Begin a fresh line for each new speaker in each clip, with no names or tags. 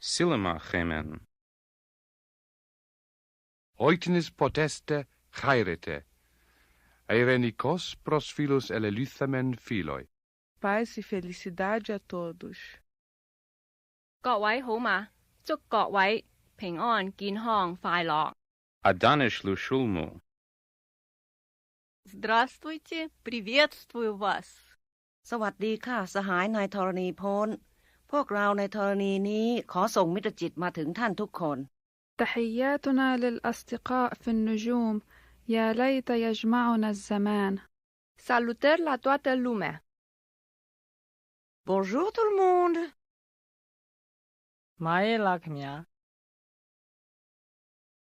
Silema gemen.
Oitinis poteste chairete. Eirenikos pros philos eleluthamen philoi.
Paz e felicidade a todos.
各位好嘛，祝各位平安健康快樂。
Adanish lushulmu.
Здравствуйте, приветствую вас.
สวัสดีค่ะสหายนายธรณีพลพวกเราในธรณีนี้ขอส่งมิตรจิตมาถึงท่านทุกคน
تحياتنا للأصدقاء في النجوم يا ليت يجمعنا الزمان.
Salutări la toată lumea.
Bonjour tout le monde.
Mae lakmya.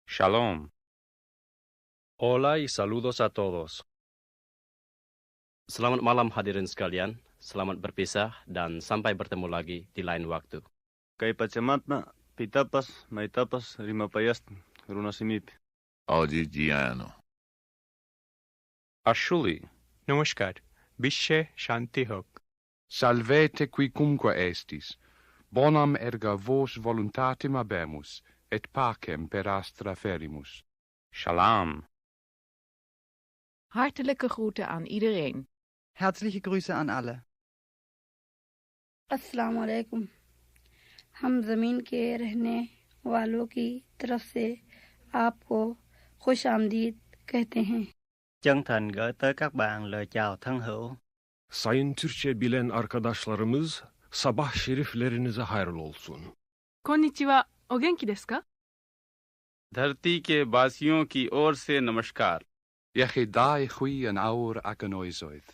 Shalom.
Hola y saludos a todos.
Selamat malam hadirin sekalian. Selamat berpisah dan sampai bertemu lagi di lain waktu.
Kay pachamatna, pitapas, maitapas, rimapayast, runasimip.
Audigiano.
Ashuli.
Namaskar. Bishe shanti hok.
Salvete quicumque estis. Bonam erga vos voluntatem habemus, et pacem per astra ferimus.
Shalom.
Hartelijke groeten aan iedereen.
Herzliche Grüße an alle.
अस्सलाम वालेकुम हम ज़मीन के रहने वालों की तरफ से आपको खुश आमदीद कहते हैं.
Chân thành gửi tới các bạn lời chào thân hữu.
Sayın Türkçe bilen arkadaşlarımız, sabah şeriflerinize hayırlı olsun.
Konnichiwa, o genki desu ka?
धरती के वासियों की ओर से नमस्कार.
Yechidai chui an aur ac an oisoedd.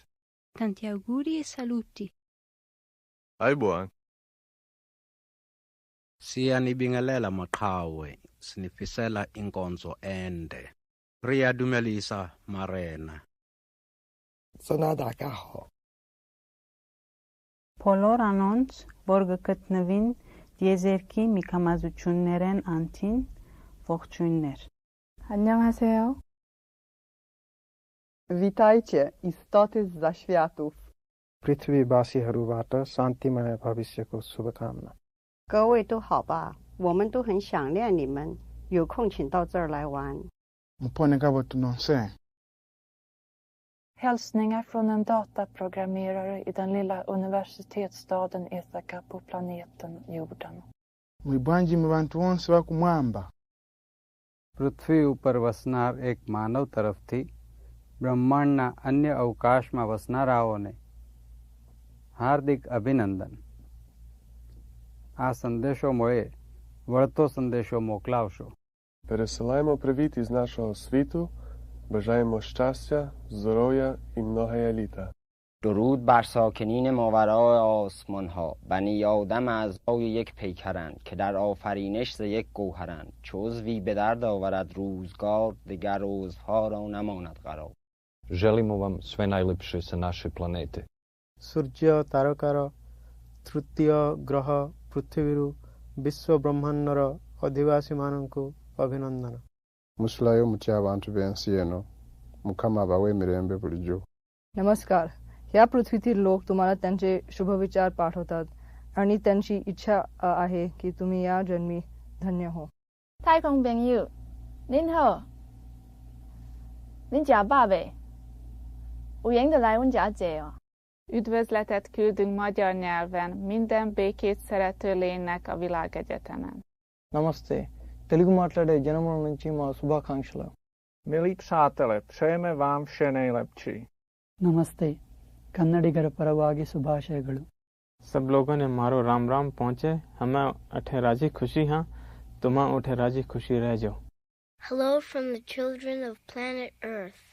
Tanti auguri e saluti.
Aibuan.
Siya nibingelela maqhawe, sinifisela inkonzo ende. Ria dumelisa marena.
Sonada kaho.
Բոլոր անոնց, որ գտնվին դիեզերքի միքամազություններեն անտին, ողջույններ.
안녕하세요.
Witajcie, istoty z zaświatów.
पृथ्वीवासीहरूबाट शान्तिमय भविष्यको शुभकामना.
各位都好吧，我们都很想念你们，有空请到这儿来玩。
Hälsningar från en dataprogrammerare i den lilla universitetsstaden Ithaka på planeten jorden.
પૃથ્વી ઉપર વસનાર એક માનવ તરફથી બ્રહ્માંડના અન્ય અવકાશમાં વસનારાઓને હાર્દિક અભિનંદન. આ સંદેશો મળે વળતો સંદેશો મોકલાવશો.
Пересилаємо привіт із нашого світу. Бажаємо щастя, здоров'я і многое літа.
درود بر ساکنین ماورای آسمان ها. بنی آدم اعضای یک پیکرند که در آفرینش ز یک گوهرند. چو عضوی به درد آورد روزگار، دگر عضوها را نماند قرار.
Želimo vam sve najlepše sa naše planete.
ସୂର୍ଯ୍ୟ ତାରକାର ତୃତୀୟ ଗ୍ରହ ପୃଥିବୀରୁ ବିଶ୍ୱ ବ୍ରହ୍ମାଣ୍ଡର ଅଧିବାସୀମାନଙ୍କୁ ଅଭିନନ୍ଦନ.
Muslayo muchabantu bensieno mukama bawe mirembe bulijo.
नमस्कार. या पृथ्वीतील लोक तुम्हाला त्यांचे शुभविचार पाठवतात आणि त्यांची इच्छा आहे की तुम्ही या जन्मी धन्य हो.
太空朋友，您好，您食饱未？有闲就来阮家坐哦。
Üdvözletet küldünk magyar nyelven minden békét szerető lénynek a világegyetemen.
నమస్తే తెలుగు మాట్లాడే జనముల నుంచి మా శుభాకాంక్షలు.
Milí přátelé, přejeme vám vše nejlepší.
नमस्ते कन्नडिगर परವಾಗಿ ಶುಭಾಶಯಗಳು.
सब लोगों ने मारो राम राम पहुँचे. हमें अठे राजी खुशी हाँ, तुम्हें उठे राजी खुशी रह जाओ.
Hello from the children of planet Earth.